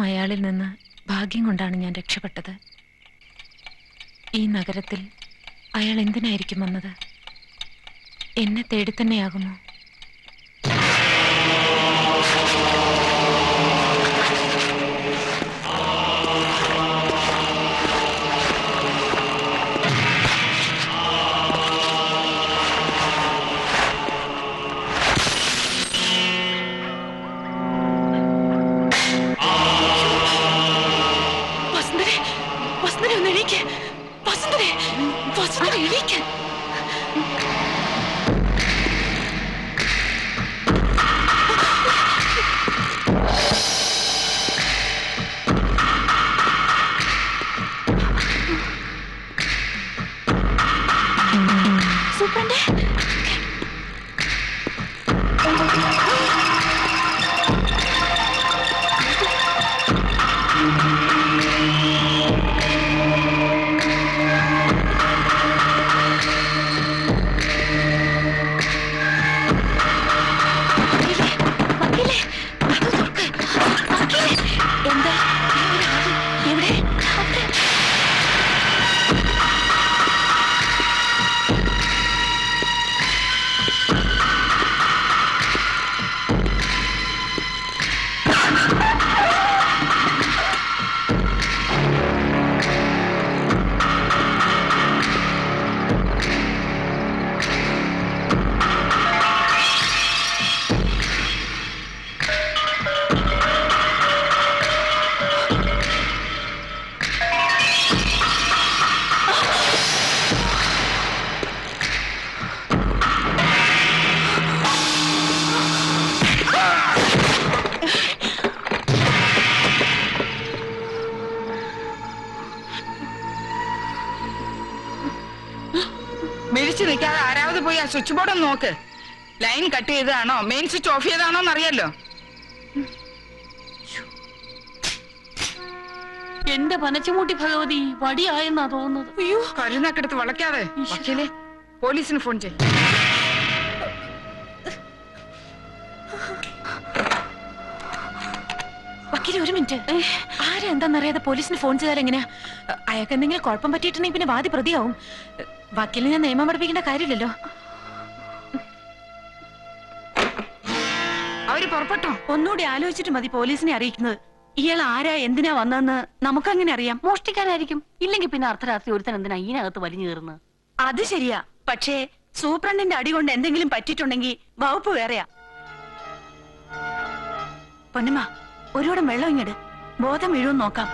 അയാളിൽ നിന്ന് ഭാഗ്യം കൊണ്ടാണ് ഞാൻ രക്ഷപ്പെട്ടത്. ഈ നഗരത്തിൽ അയാൾ എന്തിനായിരിക്കും വന്നത്? എന്നെ തേടി തന്നെയാകുമോ? സ്വിച്ച് ബോർഡ് ഒന്ന് നോക്ക്. ലൈൻ കട്ട് ചെയ്തതാണോ മെയിൻ സ്വിച്ച് ഓഫ് ചെയ്താണോ എന്നറിയാലോ. എന്റെ പനച്ചുമൂട്ടി ഭഗവതി വടിയായെന്നാ തോന്നുന്നത്. അയ്യോ, കരുന്നക്കെടുത്ത് വളയ്ക്കാതെ. വക്കീലെ, പോലീസിന് ഫോൺ ചെയ്യും. വക്കീലെ, ഒരു മിനിറ്റ്. ആരാ എന്താന്നറിയാതെ പോലീസിന് ഫോൺ ചെയ്താൽ എങ്ങനെയാ? അയാൾക്ക് എന്തെങ്കിലും കുഴപ്പം പറ്റിയിട്ടുണ്ടെങ്കിൽ പിന്നെ വാദി പ്രതിയാവും. വക്കീലിനെ ഞാൻ നിയമം പഠിപ്പിക്കേണ്ട കാര്യമില്ലല്ലോ. അവര് പുറപ്പെട്ടോ? ഒന്നുകൂടി ആലോചിച്ചിട്ട് മതി പോലീസിനെ അറിയിക്കുന്നത്. ഇയാൾ ആരാ, എന്തിനാ വന്നതെന്ന് നമുക്കങ്ങനെ അറിയാം. മോഷ്ടിക്കാനായിരിക്കും. ഇല്ലെങ്കിൽ പിന്നെ അർദ്ധരാത്രി ഒരുത്തൻ എന്തിനാ ഇതിനകത്ത് വലിഞ്ഞു കയറുന്നത്? അത് ശരിയാ. പക്ഷേ സൂപ്രണ്ടിന്റെ അടി കൊണ്ട് എന്തെങ്കിലും പറ്റിയിട്ടുണ്ടെങ്കിൽ വകുപ്പ് വേറെയാ. പൊന്നമ്മ, ഒരുവടം വെള്ളം ഇങ്ങട്. ബോധം വീഴുമെന്ന് നോക്കാം.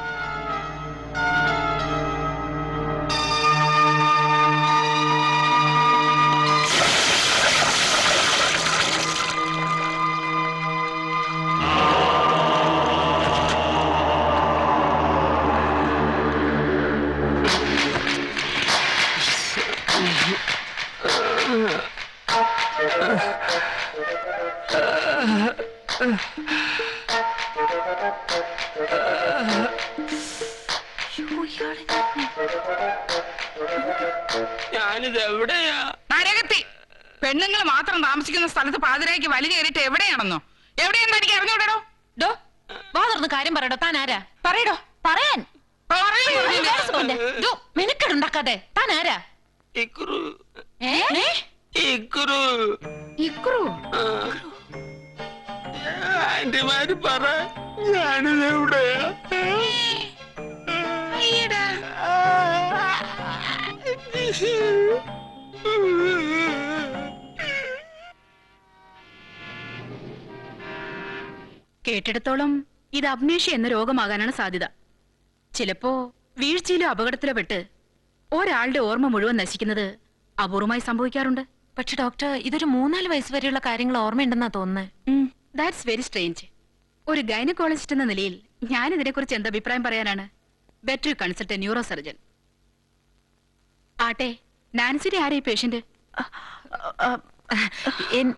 ഞാനിത് എവിടെയാ? നരകത്തി. പെണ്ണുങ്ങൾ മാത്രം താമസിക്കുന്ന സ്ഥലത്ത് പാതിരയ്ക്ക് വലിഞ്ഞു കയറിയിട്ട് എവിടെയാണെന്നോ? എവിടെയെന്ന് എനിക്ക് അറിഞ്ഞൂടോ. ഡോ, വാ തുറന്ന് കാര്യം പറയടോ. താൻ ആരാ? പറയടോ. പറയാൻ മെനക്കെടുണ്ടാക്കാതെ. താൻ ആരാ? ഇക്രു. ആന്റിമാര് പറ, ഞാനിത് എവിടെയാ? കേട്ടിടത്തോളം ഇത് അപ്നേഷ്യ എന്ന രോഗമാകാനാണ് സാധ്യത. ചിലപ്പോ വീഴ്ചയിലോ അപകടത്തിലോ പെട്ട് ഒരാളുടെ ഓർമ്മ മുഴുവൻ നശിക്കുന്നത് അപൂർവമായി സംഭവിക്കാറുണ്ട്. പക്ഷെ ഡോക്ടർ, ഇതൊരു 3-4 വയസ്സ് വരെയുള്ള കാര്യങ്ങൾ ഓർമ്മയുണ്ടെന്നാ തോന്നുന്നത്. That's very strange. ഒരു ഗൈനക്കോളജിസ്റ്റ് എന്ന നിലയിൽ ഞാൻ ഇതിനെക്കുറിച്ച് എന്ത് അഭിപ്രായം പറയാനാണ്? Better consult A neuro surgeon. ആട്ടെ, നാൻസിയുടെ ആരാ ഈ പേഷ്യന്റ്?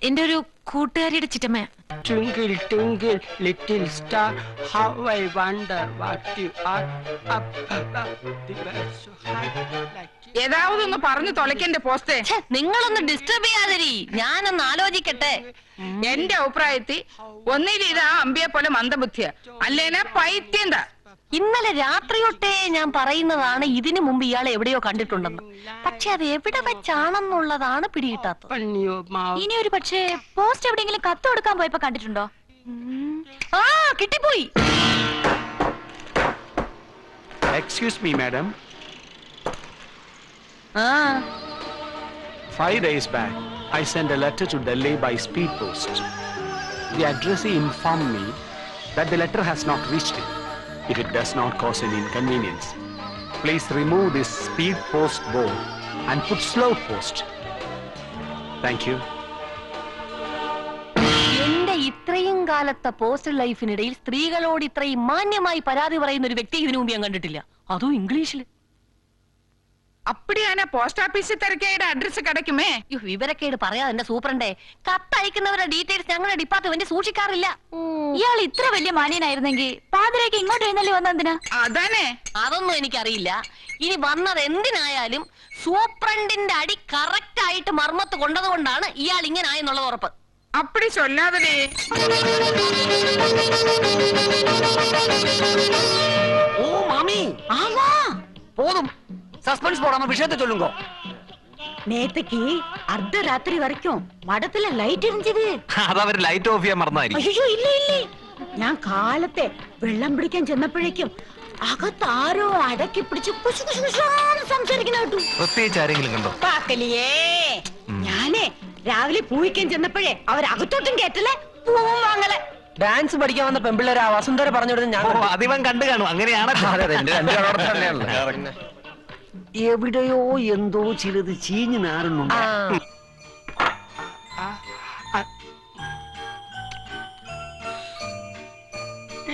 എന്റെ ഒരു കൂട്ടുകാരിയുടെ ചിറ്റമ്മ. Twinkle, twinkle, little star, how I wonder what you are. Up, the birds so high, like you. ഏതാവത് ഒന്ന് പറഞ്ഞു തൊലയ്ക്കെന്റെ പോസ്റ്റേ. നിങ്ങളൊന്ന് ഡിസ്റ്റർബ് ചെയ്യാതിരി, ഞാനൊന്ന് ആലോചിക്കട്ടെ. എന്റെ അഭിപ്രായത്തിൽ ഒന്നിൽ ഇതാ അമ്പിയെ പോലെ മന്ദബുദ്ധിയ, അല്ലേനാ പൈത്യന്താ. ഇന്നലെ രാത്രി തൊട്ടേ ഞാൻ പറയുന്നതാണ് ഇതിനു മുമ്പ് ഇയാളെ എവിടെയോ കണ്ടിട്ടുണ്ടെന്ന്. പക്ഷെ അത് എവിടെ വെച്ചാണെന്നുള്ളതാണ് പിടികിട്ടാത്തത്. ഇനി ഒരു പക്ഷേ പോസ്റ്റ് എവിടെയെങ്കിലും കത്ത് കൊടുക്കാൻ പോയപ്പോ കണ്ടിട്ടുണ്ടോ? ആ കിട്ടിപ്പോയി. Excuse me, madam. 5 days back, I sent a letter to Delhi by speed post. The addressee informed me that the letter has not reached him. If it does not cause any inconvenience, please remove this speed post board and put slow post. Thank you. എന്റെ ഇത്രയും കാലത്തെ postal ലൈഫിനിടയിൽ സ്ത്രീകളോട് ഇത്രയും മാന്യമായി പരാതി പറയുന്ന ഒരു വ്യക്തി ഇതിനു മുമ്പ് ഞാൻ കണ്ടിട്ടില്ല, അതും ഇംഗ്ലീഷിൽ. അപ്പടിയാനാ പോസ്റ്റ് ഓഫീസിൽ തിരക്കേയുടെ അഡ്രസ് കിടക്കുമേ. വിവരക്കേട് പറയാതെ എന്റെ സൂപ്രണ്ടേ, കത്തയക്കുന്നവരുടെ ഡീറ്റെയിൽസ് ഞങ്ങളുടെ ഡിപ്പാർട്ട്മെന്റ് സൂക്ഷിക്കാറില്ല. ഇയാൾ ഇത്ര വലിയ മാന്യനായിരുന്നെങ്കിൽ പാതിരേക്ക് ഇങ്ങോട്ട് എഴുന്നള്ളി വന്നെന്തിനാ? അതന്നെ. അതൊന്നും എനിക്കറിയില്ല. ഇനി വന്നത് എന്തിനായാലും സൂപ്രണ്ടിന്റെ അടി കറക്റ്റ് ആയിട്ട് മർമ്മത്ത് കൊണ്ടതുകൊണ്ടാണ് ഇയാൾ ഇങ്ങനെ ആയെന്നുള്ളത് ഉറപ്പ്. അപ്പടി ചൊല്ലാതെ. ஓ மாமி, ആമാ போதும். சஸ்பென்ஸ் போடாம விஷயத்தை சொல்லுங்க. நேத்துக்கு அர்த்தராத்திரி வரைக்கும் மடத்துல லைட் எரிஞ்சது. അതവര് ലൈറ്റ് ഓഫ് ചെയ്യാൻ മറന്നായിരിക്കും. അയ്യോ ഇല്ല ഇല്ല, ഞാൻ കാലത്തെ വെള്ളം പിടിക്കാൻ ചെന്നപ്പോഴേക്കും അകത്ത് ആരോ അടക്കി പിടിച്ച് കുശു കുശു കുശാന്ന് സംസാരിക്കുന്ന കേട്ടു. പ്രത്യേകിച്ച് ആരെങ്കിലും കണ്ടോ? പാക്കലിയേ, ഞാനേ രാവിലെ പൂവിക്കാൻ ചെന്നപ്പോഴേ അവരകത്തോട്ടും കേട്ടല്ലേ പൂവും വാങ്ങലെ. ഡാൻസ് പഠിക്കാൻ വന്ന പെമ്പിള്ളേരാ വസുന്ധര പറഞ്ഞിടുന്നത് ഞാൻ ഓ, അതിവൻ കണ്ടു കാണും. അങ്ങനെയാണ്. എവിടെയോ എന്തോ ചിലത് ചീഞ്ഞു നാറുന്നുണ്ട്.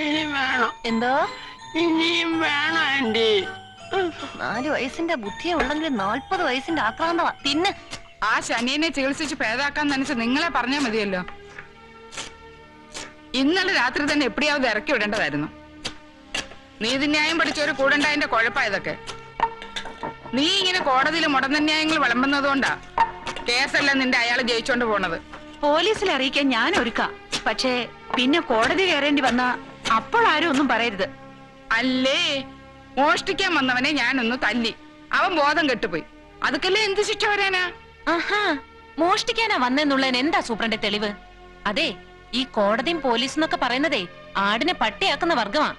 ഇനി വേണം, എന്തോ ഇനിയും വേണം ആന്റി. 4 വയസ്സിന്റെ ബുദ്ധിയെ ഉള്ളെങ്കിൽ 40 വയസ്സിന്റെ ആക്രാന്തമാ. തിന്ന്. ആ ശനിയെ ചികിത്സിച്ച് ഭേദാക്കാൻ നനച്ച് നിങ്ങളെ പറഞ്ഞാ മതിയല്ലോ. ഇന്നലെ രാത്രി തന്നെ എപ്പിടിയാവത് ഇറക്കി വിടേണ്ടതായിരുന്നു. നീതിന്യായം പഠിച്ചൊരു കൂടണ്ടായതിന്റെ കുഴപ്പമായതൊക്കെ. നീ ഇങ്ങനെ കോടതിയിൽ മുടന്ന്യായങ്ങൾ വിളമ്പുന്നതുകൊണ്ടാ കേസെല്ലാം നിന്റെ അയാള് ജയിച്ചോണ്ട് പോണത്. പോലീസിൽ അറിയിക്കാൻ ഞാൻ ഒരുക്കാം, പക്ഷേ പിന്നെ കോടതി കയറേണ്ടി വന്ന അപ്പോൾ ആരും ഒന്നും പറയരുത്. അല്ലേ, മോഷ്ടിക്കാൻ വന്നവനെ ഞാനൊന്ന് തല്ലി, അവൻ ബോധം കെട്ടുപോയി. അതൊക്കെല്ലേ എന്ത് ശിക്ഷ വരാനാ? ആഹാ, മോഷ്ടിക്കാനാ വന്നെന്നുള്ളതിന് എന്താ സൂപ്രണ്ട് തെളിവ്? അതെ, ഈ കോടതിയും പോലീസ് എന്നൊക്കെ പറയുന്നതേ ആടിനെ പട്ടിയാക്കുന്ന വർഗമാ.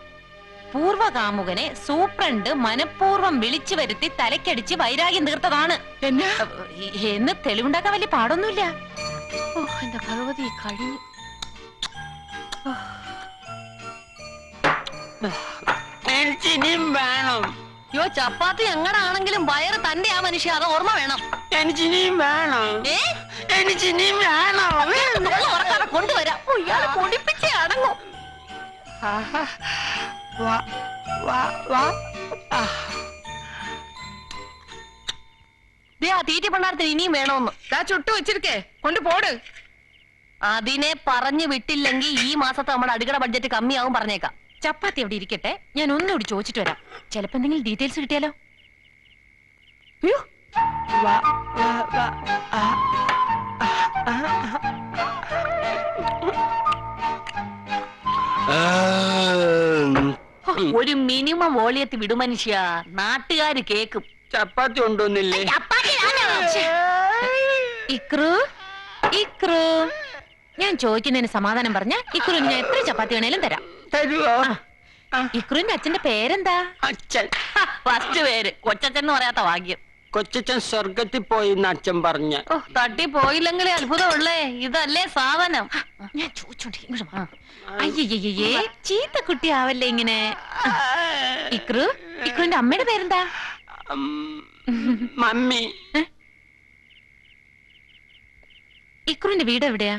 പൂർവകാമുകനെ സൂപ്രണ്ട് മനഃപൂർവ്വം വിളിച്ചു വരുത്തി തലക്കടിച്ച് വൈരാഗ്യം തീർത്തതാണ് എന്ന് തെളിവുണ്ടാക്കാൻ വലിയ പാടൊന്നുമില്ല. എന്റെ ഭഗവതി കഴിഞ്ഞു. എനിക്കിനിയും വേണം. യോ, ചപ്പാത്തി എങ്ങടാണെങ്കിലും വയറ് തന്റെ ആ മനുഷ്യ, അത് ഓർമ്മ വേണം. എനിക്കിനിയും വേണം. എനിക്കിനിയും വേണം. ഉറക്കാതെ കൊണ്ടുവരാം. ഇയാള് പൊടിപ്പിച്ചേ അടങ്ങും. ആ തീറ്റ പണ്ടാരത്തിന് ഇനിയും വേണമെന്ന് ചുട്ടു വെച്ചിരിക്കേ, കൊണ്ട് പോട്. അതിനെ പറഞ്ഞു വിട്ടില്ലെങ്കിൽ ഈ മാസത്തെ നമ്മുടെ അടുക്കള ബഡ്ജറ്റ് കമ്മിയാവും പറഞ്ഞേക്കാം. ചപ്പാത്തി എവിടെ ഇരിക്കട്ടെ, ഞാൻ ഒന്നുകൂടി ചോദിച്ചിട്ട് വരാം. ചിലപ്പോ എന്തെങ്കിലും ഡീറ്റെയിൽസ് കിട്ടിയാലോ? ഒരു മിനിമം വോളിയത്തിൽ വിടു മനുഷ്യ, നാട്ടുകാര് കേക്കും. ചപ്പാത്തി കൊണ്ടുവന്നില്ലേ? ഇക്രു, ഇക്രു, ഞാൻ ചോദിക്കുന്നതിന് സമാധാനം പറഞ്ഞ ഇക്രുവിന് ഞാൻ എത്ര ചപ്പാത്തി വേണേലും തരാം. തരുവോ? ഇക്രുവിന്റെ അച്ഛന്റെ പേരെന്താ? അച്ഛൻ. ഫസ്റ്റ് പേര് കൊച്ചച്ഛൻ എന്ന് പറയാത്ത ഭാഗ്യം. കൊച്ചച്ഛൻ സ്വർഗത്തിൽ പോയി എന്ന് അച്ഛൻ പറഞ്ഞ. ഓ, തട്ടി പോയില്ലെങ്കിലേ അത്ഭുതമുള്ളേ. ഇതല്ലേ സാധനം. ഞാൻ ചോദിച്ചോണ്ട് അയ്യേ, ചീത്ത കുട്ടിയാവല്ലേ ഇങ്ങനെ. ഇക്രു, ഇക്രുവിന്റെ അമ്മയുടെ പേരെന്താ? മമ്മി. ഇക്രുവിന്റെ വീട് എവിടെയാ?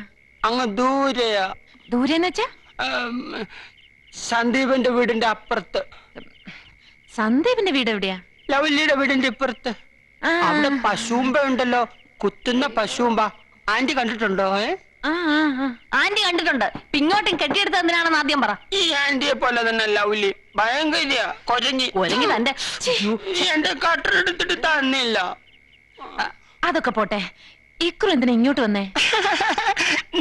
അങ്ങ് ദൂരെയാ. ദൂരെന്ന് വെച്ചാ? സന്ദീപിന്റെ വീടിന്റെ അപ്പുറത്ത്. സന്ദീപിന്റെ വീട് എവിടെയാ? ലവല്ലിയുടെ വീടിന്റെ ഇപ്പുറത്ത്. അവിടെ പശുമ്പ ഉണ്ടല്ലോ, കുത്തുന്ന പശുമ്പ. ആന്റി കണ്ടിട്ടുണ്ടോ? ആന്റി കണ്ടിട്ടുണ്ട്. ഇങ്ങോട്ടും കെട്ടിയെടുത്ത് എന്തിനാണെന്ന് ആദ്യം പറ. ഈ ആന്റിയെ പോലെ തന്നെ ലൗലി ഭയങ്കര കൊരങ്ങി തന്റെ എന്റെ കട്ടറെടുത്തിട്ട് തന്നില്ല. അതൊക്കെ പോട്ടെ, ഇക്കുറി എന്തിനാ ഇങ്ങോട്ട് വന്നേ?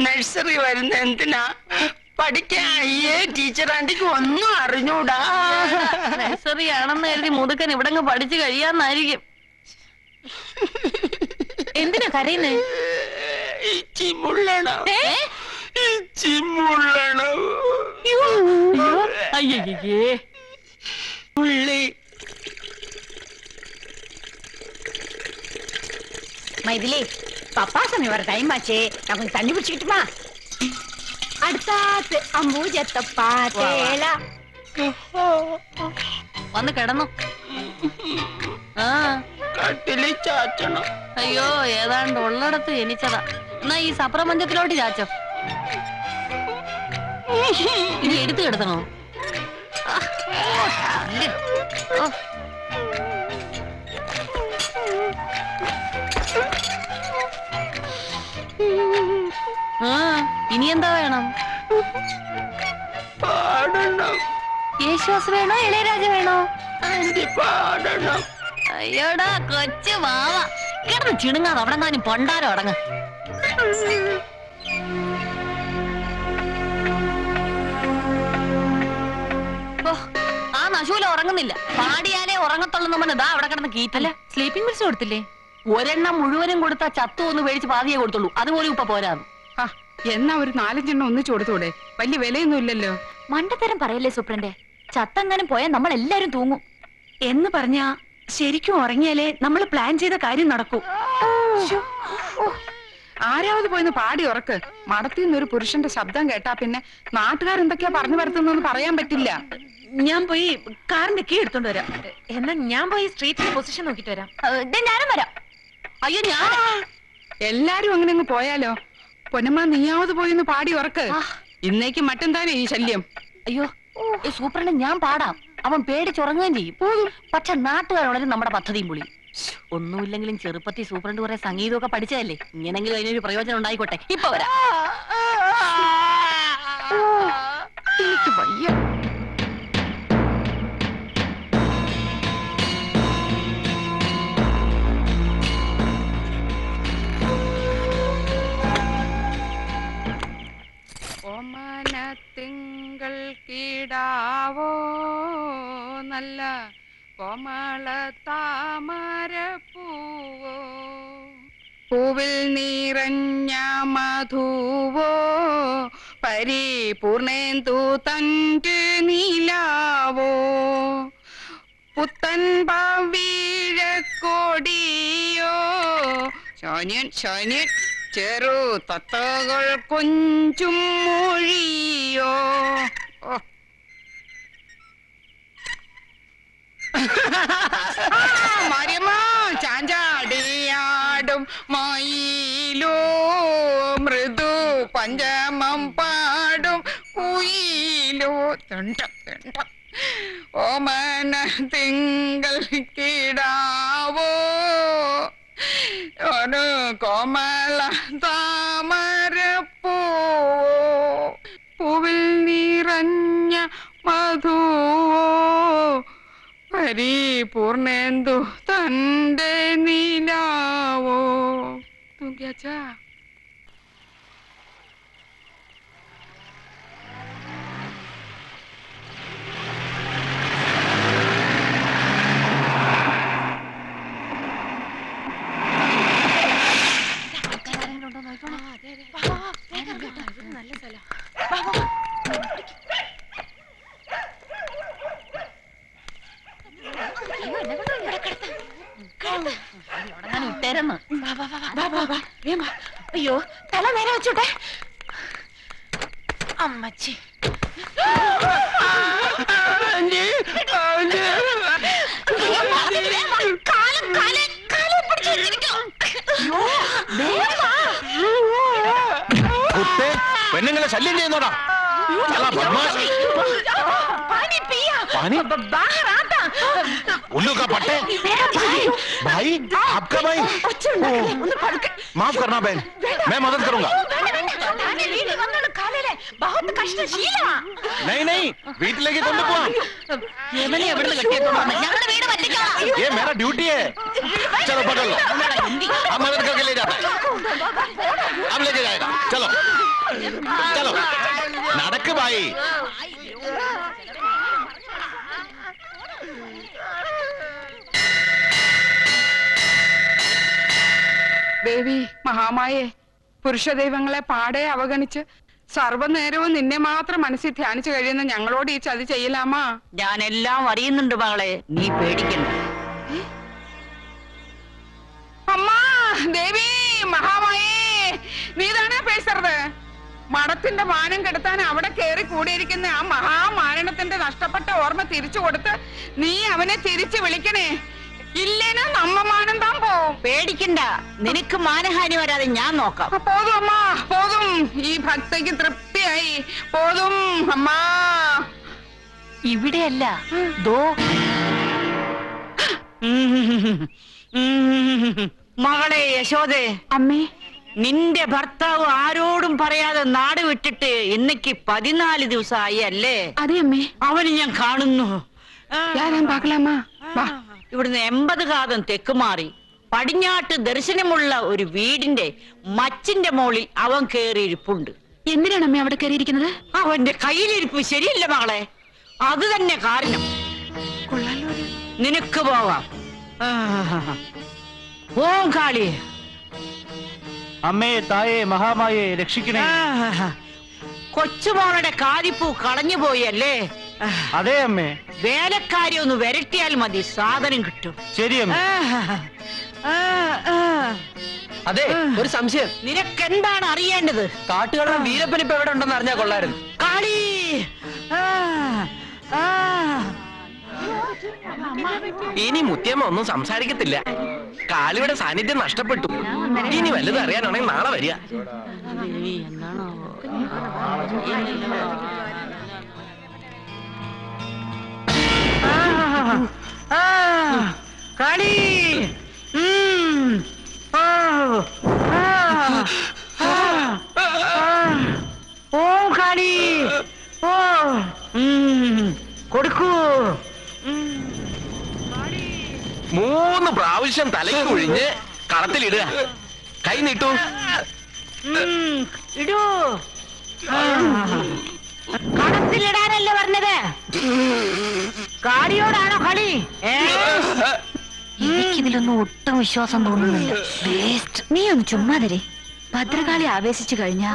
നഴ്സറി വരുന്ന എന്തിനാ? പഠിക്കാൻ അയ്യേ ടീച്ചർ ആന്റിക്ക് ഒന്നും അറിഞ്ഞൂടാ. നഴ്സറി ആണെന്ന് കരുതി മുതുക്കൻ ഇവിടെ പഠിച്ചു കഴിയാന്നായിരിക്കും. എന്തിനാ കരയുന്നേ? ചിമുള്ളണം ചിമുള്ളണം. അയ്യേ പുള്ളി மைதிலி பப்பா சாமி வர டைம் ஆச்சே, நான் கொஞ்சம் தண்ணி பிடிச்சிக்கிட்டுமா? അടുത്താത്ത് അമ്പൂജത്തെ പാട്ടേല. വന്ന് കിടന്നു. കട്ടില് ചാച്ചണം. അയ്യോ, ഏതാണ്ട് ഉള്ളിടത്ത് ജനിച്ചതാ. എന്നാ ഈ സപ്രപഞ്ചത്തിലോട്ട് ചാച്ചോ. ഇനി എടുത്തു കിടത്തണോ? ഇനി എന്താ വേണം? പാടണം. യേശുദാസ് വേണോ ഇളയരാജ വേണോ? പാടണം. അയ്യോടാ കൊച്ചു വാവ, കിടന്ന് ചിണുങ്ങാതെ അവിടെങ്ങാനും പൊണ്ടാരോ അടങ്ങ്. ആ നശൂല ഉറങ്ങുന്നില്ല. പാടിയാലേ ഉറങ്ങത്തുള്ളൂ. ഇതാ അവിടെ കിടന്ന് കീറ്റല്ല. സ്ലീപ്പിംഗ് പിൽസ് കൊടുത്തില്ലേ? ഒരെണ്ണം മുഴുവനും കൊടുത്താ ചത്തു ഒന്ന് മേടിച്ച് പാതിയെ കൊടുത്തുള്ളൂ. അതുപോലും ഇപ്പൊ പോരാന്ന്. എന്നാ ഒരു 4-5 എണ്ണം ഒന്നിച്ചു കൊടുത്തൂടെ? വലിയ വിലയൊന്നും ഇല്ലല്ലോ. മണ്ടത്തരം പറയല്ലേ സൂപ്രണ്ടേ, ചത്തങ്ങാനും പോയാൽ നമ്മൾ എല്ലാരും തൂങ്ങും എന്ന് പറഞ്ഞാ ശരിക്കും ഉറങ്ങിയാലേ നമ്മൾ പ്ലാൻ ചെയ്ത കാര്യം നടക്കൂ. ആരാവത് പോയിന്ന് പാടി ഉറക്ക്. മടത്തിന്ന് ഒരു പുരുഷന്റെ ശബ്ദം കേട്ടാ പിന്നെ നാട്ടുകാരെന്തൊക്കെയാ പറഞ്ഞു വരുത്തുന്നെന്ന് പറയാൻ പറ്റില്ല. ഞാൻ പോയി കാറിന്റെ കീ എടുത്തോണ്ട് വരാം. എന്നാ ഞാൻ പോയി സ്ട്രീറ്റിന്റെ പൊസിഷൻ നോക്കിട്ട് വരാം. ഞാനും വരാം. അയ്യോ, ഞാൻ എല്ലാരും അങ്ങനെ അങ്ങ് പോയാലോ? പൊന്നമ്മ, നീയാവത് പോയിന്ന് പാടി ഉറക്ക്. ഇന്നേക്ക് മറ്റെന്താനേ ഈ ശല്യം? അയ്യോ, സൂപ്രണ്ട് ഞാൻ പാടാം. അവൻ പേടിച്ചുറങ്ങുകയും ചെയ്യും. പക്ഷെ നാട്ടുകാരോടും നമ്മുടെ പദ്ധതിയും പൊളി. ഒന്നുമില്ലെങ്കിലും ചെറുപ്പത്തിൽ സൂപ്രണ്ട് കുറെ സംഗീതമൊക്കെ പഠിച്ചതല്ലേ. ഇങ്ങനെങ്കിലും അതിനൊരു പ്രയോജനം ഉണ്ടായിക്കോട്ടെ. ഇപ്പൊ വരാം. എനിക്ക് വയ്യ. തിങ്കൾ കീടാവോ നല്ല കോമള താമര പൂവോ, പൂവിൽ നിറഞ്ഞ മധുവോ, പരിപൂർണേന്ദു തന്റെ നീലാവോ, പുത്തൻ പാവീഴക്കോടിയോ, ശോന്യൻ ശോന്യൻ ചെറു തത്തകൾ കൊഞ്ചും മൊഴിയോ. മരമ ചാഞ്ചാടിയാടും മയിലോ, മൃദു പഞ്ചമം പാടും കുയിലോ. ഓമന തിങ്കൾ കിടാവോ ഒരു കോമള താമരപ്പൂ, പൂവിൽ നിറഞ്ഞ മധുവോ, പരിപൂർണേന്ദു തന്റെ നീലാവോ. തൂക്കിയാച്ചാ ഇട്ടേരെന്ന്. അയ്യോ, തല നേരെ വെച്ചോട്ടെ. അമ്മച്ചി, പെണ്ണുങ്ങളെ ശല്യം ചെയ്യുന്നോടാ. उल्लू का पट्टे भाई, आपका भाई माफ करना बहन, मैं मदद करूंगा. വീട്ടിലേക്ക് കൊണ്ടുപോവാം ये मेरा ड्यूटी है चलो पकड़ लो अब मदद करके ले जाता है अब लेके जाएगा चलो चलो നടക്ക് भाई ദേവി മഹാമായേ പുരുഷ ദൈവങ്ങളെ പാടെ അവഗണിച്ച് സർവ്വനേരവും നിന്നെ മാത്രം മനസ്സിൽ ധ്യാനിച്ചു കഴിയുന്ന ഞങ്ങളോട് ഈ ചതി ചെയ്യലാമാ? ഞാനെല്ലാം അറിയുന്നുണ്ട് മകളെ, നീ പേടിക്കണ്ട. അമ്മാ ദേവി മഹാമായേ, നീ താണേ പേശരുത്. മഠത്തിന്റെ മാനം കെടുത്താൻ അവിടെ കയറി കൂടിയിരിക്കുന്ന ആ മഹാമാരണത്തിന്റെ നഷ്ടപ്പെട്ട ഓർമ്മ തിരിച്ചു കൊടുത്ത് നീ അവനെ തിരിച്ചു വിളിക്കണേ. ഇല്ലേനാ നമ്മ മാനം താൻ പോവും. പേടിക്കണ്ട, നിനക്ക് മാനഹാനി വരാതെ ഞാൻ നോക്കാം. പോതും അമ്മാ പോതും, ഈ ഭക്തയ്ക്ക് തൃപ്തിയായി. പോതും അമ്മാ. ഇവിടെയല്ല, ദോ മകളെ യശോദേ. അമ്മേ, നിന്റെ ഭർത്താവ് ആരോടും പറയാതെ നാട് വിട്ടിട്ട് ഇന്നേക്ക് 14 ദിവസമായി അല്ലേ? അതെ അമ്മേ. അവന് ഞാൻ കാണുന്നു. ഇവിടുന്ന് 80 കാതം തെക്ക് മാറി പടിഞ്ഞാട്ട് ദർശനമുള്ള ഒരു വീടിന്റെ മച്ചിന്റെ മോളിൽ അവൻ കേറിയിരിപ്പുണ്ട്. എന്തിനാണ് അമ്മ അവിടെ കയറിയിരിക്കുന്നത്? അവന്റെ കയ്യിലിരിപ്പ് ശരിയല്ല മകളെ, അത് തന്നെ കാരണം. നിനക്ക് പോവാം. ഓം കാളി. അമ്മേ, തായേ, മഹാമായേ, രക്ഷിക്കണേ. കൊച്ചുമോളുടെ കാതിപ്പൂ കളഞ്ഞു പോയല്ലേ? അതെ അമ്മേ. വേലക്കാരി ഒന്ന് വരട്ടിയാൽ മതി, സാധനം കിട്ടും. ശരി അമ്മേ. അതെ, ഒരു സംശയം. നിനക്കെന്താണ് അറിയേണ്ടത്? കാട്ടുകള്ളൻ വീരപ്പൻ ഇപ്പൊ എവിടെ ഉണ്ടെന്ന് അറിഞ്ഞാ കൊള്ളായിരുന്നു. കാളി. ഇനി മുത്തിയമ്മ ഒന്നും സംസാരിക്കത്തില്ല. കാളിയുടെ സാന്നിധ്യം നഷ്ടപ്പെട്ടു. ഇനി വലുത് അറിയാനാണെങ്കിൽ നാളെ വരിക. കാളി. ഓ കാളി. ഓ കൊടുക്കൂ. 3 പ്രാവശ്യം തലയ്ക്ക് ഒഴിഞ്ഞ് കളത്തിലിടുക. കൈ നീട്ടു. ഇടൂ. കളത്തിലിടാനല്ലേ പറഞ്ഞത്? കാളിയോടാണോ കളി? എനിക്കിതിലൊന്നും ഒട്ടും വിശ്വാസം തോന്നുന്നില്ല. നീ ഒന്ന് ചുമ്മാതരെ. ഭദ്രകാളി ആവേശിച്ചു കഴിഞ്ഞാ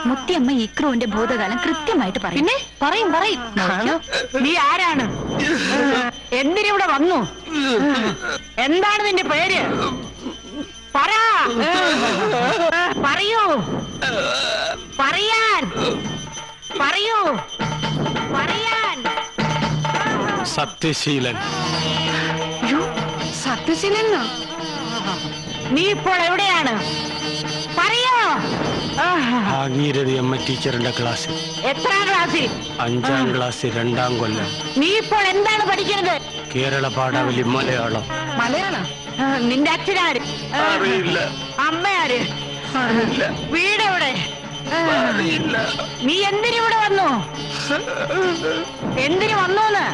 മുത്തിയമ്മ ഇക്രുവിന്റെ ഭൂതകാലം കൃത്യമായിട്ട് പറയും. പിന്നെ പറയും. നീ ആരാണ്? എന്തിനിവിടെ വന്നു? എന്താണ് നിന്റെ പേര്? പറ. പറയൂ. പറയാൻ. സത്യശീലൻ. സത്യശീലനോ? നീ ഇപ്പോൾ എവിടെയാണ്? പറയോ. ഭാഗീരഥി അമ്മ ടീച്ചറിന്റെ ക്ലാസ്സിൽ. എത്രാം ക്ലാസ്സിൽ? 5ാം ക്ലാസ്സിൽ 2ാം കൊല്ലം. നീ ഇപ്പോൾ എന്താണ് പഠിക്കുന്നത്? കേരള പാഠാവലി മലയാളം. മലയാളം? നിന്റെ അച്ഛനാര്? അറിയില്ല. അമ്മയാര്? വീടെവിടെ? നീ എന്തിനിവിടെ വന്നു? എന്തിനു വന്നൂന്ന്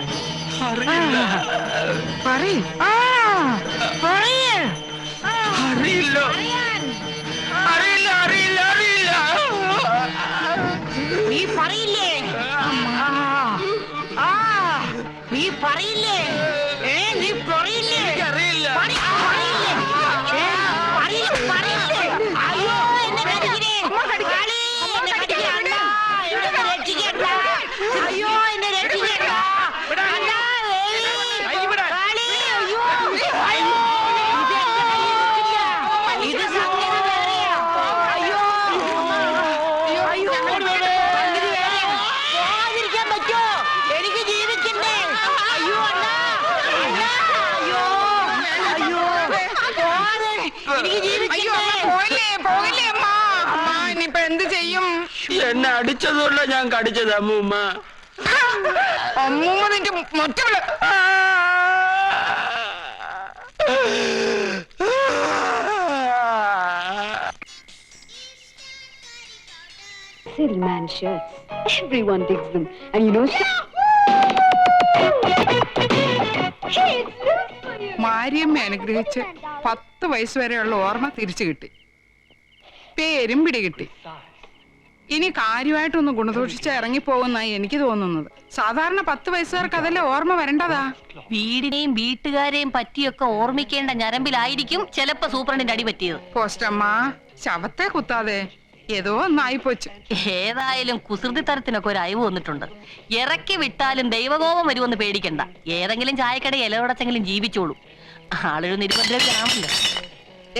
പറയ്. നീ പറയില്ലേ? നീ പറയില്ലേ? നീ പറയില്ലേ? അയ്യോ, എന്നെ കടിക്കണേ. എന്നെ കടിക്കണ്ട. അയ്യോ, എന്നെ രക്ഷിക്കണ്ട. ഇത് സംഗതി വേറെയാ. അയ്യോ, പോകാതിരിക്കാൻ പറ്റോ? എനിക്ക് ജീവിക്കണ്ടേ? അയ്യോ അണ്ണാ. പോകാതെ എനിക്ക് ജീവിക്കണ്ടേ? പോകില്ലേ അമ്മ? ഇനിയിപ്പൊ എന്ത് ചെയ്യും? എന്നെ അടിച്ചതുകൊണ്ടാ ഞാൻ കടിച്ചത് അമ്മൂമ്മ. അമ്മൂമ്മ നിന്റെ മറ്റുള്ള Silly man shirts. Everyone digs them. And you know... Mariamma അനുഗ്രഹിച്ച് 10 വയസ്സ് വരെയുള്ള ഓർമ്മ തിരിച്ചു കിട്ടി, പേരും പിടികിട്ടി. ഇനി കാര്യമായിട്ടൊന്ന് ഗുണദോഷിച്ച് ഇറങ്ങിപ്പോകുന്നായി എനിക്ക് തോന്നുന്നത്. സാധാരണ 10 വയസ്സുകാർക്ക് അതല്ലേ ഓർമ്മ വരേണ്ടതാ. വീടിനെയും വീട്ടുകാരെയും പറ്റിയൊക്കെ ഓർമ്മിക്കേണ്ട ഞരമ്പിലായിരിക്കും ചിലപ്പോ സൂപ്രണ്ടിന്റെ അടി പറ്റിയത്. പോസ്റ്റമ്മ, ശവത്തെ കുത്താതെ ഏതോ ഒന്നായിപ്പോച്ചു. ഏതായാലും കുസൃതി തരത്തിനൊക്കെ ഒരു അയവ് വന്നിട്ടുണ്ട്. ഇറക്കി വിട്ടാലും ദൈവകോപം വരുമെന്ന് പേടിക്കണ്ട. ഏതെങ്കിലും ചായക്കട ഇലവടച്ചെങ്കിലും ജീവിച്ചോളൂ. ആളൊരു നിരുപദ്രവ്യാണല്ലോ.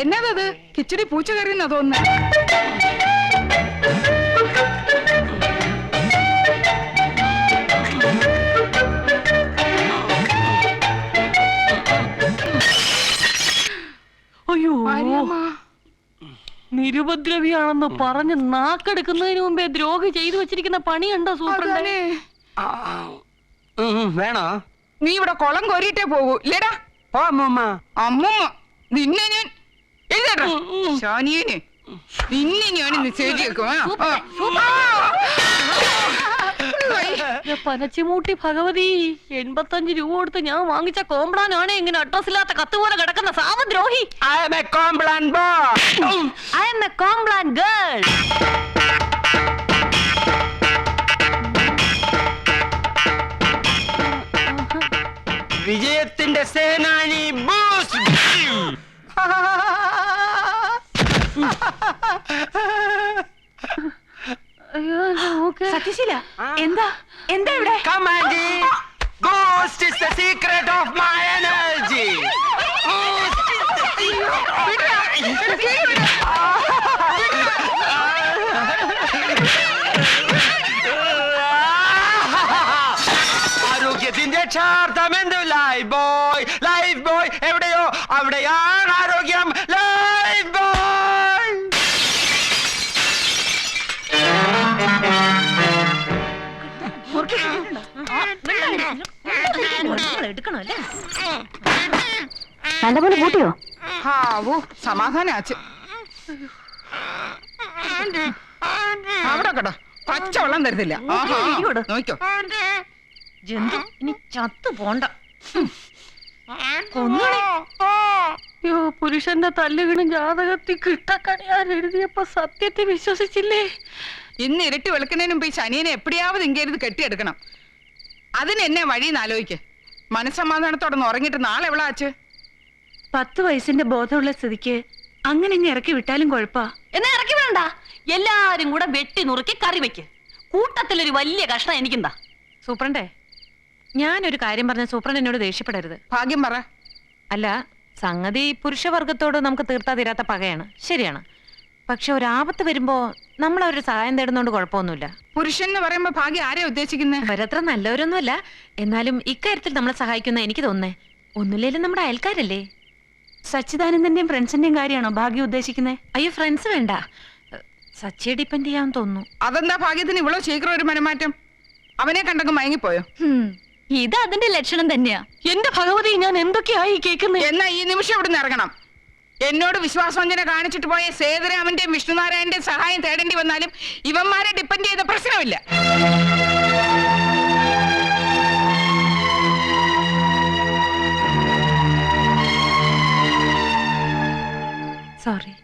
എന്നതത് കിച്ചടി പൂച്ച കയറിയെന്നാ തോന്നുന്നു. അയ്യോ, നിരുപദ്രവിയാണെന്ന് പറഞ്ഞ് നാക്കെടുക്കുന്നതിന് മുമ്പേ ദ്രോഹി ചെയ്തു വെച്ചിരിക്കുന്ന പണിയുണ്ടോ സൂപ്രണ്ടേ? വേണോ? നീ ഇവിടെ കുളം കോരിയിട്ടേ പോകൂ ഇല്ലേടാ? അമ്മൂമ്മ നിന്നെ ഞാൻ എഴുതേട്ടാ ഷാനിയന് നിന്നെ ഞാൻ ശരിയാക്കും. പനച്ചിമൂട്ടി ഭഗവതി, 85 രൂപ കൊടുത്ത് ഞാൻ വാങ്ങിച്ച കോംപ്ലാനാണ് ഇങ്ങനെ അഡ്രസ് ഇല്ലാത്ത കത്ത് പോലെ കിടക്കുന്ന സാമദ്രോഹി. I am a Complan boy. I am a Complan girl. വിജയത്തിന്റെ സേനാനി ബൂസ്. സത്യശീല, എന്താ എന്താ ഇവിടെ? Commandy, ghost is the secret of my energy. ആരോഗ്യത്തിന്റെ ക്ഷാർത്ഥം എന്ത്? ലൈഫ് ബോയ്, ലൈഫ് ബോയ് എവിടെയോ അവിടെയാണ് ആരോഗ്യം. Life boy. നല്ലപോലെ കൂട്ടിയോ? ഹാവൂ സമാധാനാച്ച്. അവിടെ കേട്ടോ പച്ചവെള്ളം തരുന്നില്ല. നോക്കോ ജന്തു ഇനി ചത്തു പോണ്ട. അയ്യോ, പുരുഷന്റെ തല്ലുകിടും ജാതകത്തിൽ കിട്ടക്കണിയാൻ എഴുതിയപ്പോ സത്യത്തെ വിശ്വസിച്ചില്ലേ? ഇന്ന് ഇരട്ടി വെളുക്കുന്നതിന് മുമ്പ് ഈ ശനിയനെ എപ്പിടിയാവത് ഇങ്ങേരുത് കെട്ടിയെടുക്കണം. അതിന് എന്നെ വഴിന്ന് ആലോചിക്ക്. മനസ്സമാധാനത്തോടെ ഉറങ്ങിയിട്ട് നാളെ എവിടെ ആച്ച്? 10 വയസ്സിന്റെ ബോധമുള്ള സ്ഥിതിക്ക് അങ്ങനെ ഇങ്ങ് ഇറക്കി വിട്ടാലും കുഴപ്പാ. എന്നാ ഇറക്കി വേണ്ട, എല്ലാരും കൂടെ വെട്ടി നുറുക്കി കറി വെക്ക്. കൂട്ടത്തിലൊരു വലിയ കഷ്ണം എനിക്കെന്താ? സൂപ്രണ്ടേ, ഞാനൊരു കാര്യം പറഞ്ഞ സൂപ്രണ്ട് എന്നോട് ദേഷ്യപ്പെടരുത്. ഭാഗ്യം പറ. അല്ല, സംഗതി പുരുഷവർഗത്തോട് നമുക്ക് തീർത്താ തീരാത്ത പകയാണ്, ശരിയാണ്. പക്ഷെ ഒരു ആപത്ത് വരുമ്പോ നമ്മൾ അവരുടെ സഹായം തേടുന്നോണ്ട് കുഴപ്പമൊന്നുമില്ല. പുരുഷൻ എന്ന് പറയുമ്പോ ഭാഗ്യം ആരെയാ ഉദ്ദേശിക്കുന്നത്? അവരത്ര നല്ലവരൊന്നുമല്ല, എന്നാലും ഇക്കാര്യത്തിൽ നമ്മളെ സഹായിക്കുന്ന എനിക്ക് തോന്നുന്നേ. ഒന്നുമില്ലേലും നമ്മുടെ അയൽക്കാരല്ലേ. സച്ചിദാനന്ദന്റെയും ഫ്രണ്ട്സിന്റെയും കാര്യമാണോ ഭാഗ്യം ഉദ്ദേശിക്കുന്നത്? അയ്യോ, ഫ്രണ്ട്സ് വേണ്ട, സച്ചിയെ ഡിപ്പെൻഡ് ചെയ്യാൻ തോന്നുന്നു. അതെന്താ ഭാഗ്യത്തിന് ഇവളോ ശീഘ്രം ഒരു മനമാറ്റം? അവനെ കണ്ടങ്ങ് മയങ്ങിപ്പോയോ? ഇത് അതിന്റെ ലക്ഷണം തന്നെയാ. എന്റെ ഭഗവതി, ഞാൻ എന്തൊക്കെയായി കേൾക്കുന്നത്? എന്നാ ഈ നിമിഷം ഇവിടുന്ന് ഇറങ്ങണം. എന്നോട് വിശ്വാസവഞ്ചന കാണിച്ചിട്ട് പോയ സേതുരാമന്റെയും വിഷ്ണുനാരായണന്റെയും സഹായം തേടേണ്ടി വന്നാലും ഇവന്മാരെ ഡിപ്പെൻഡ് ചെയ്ത പ്രശ്നമില്ല. സോറി.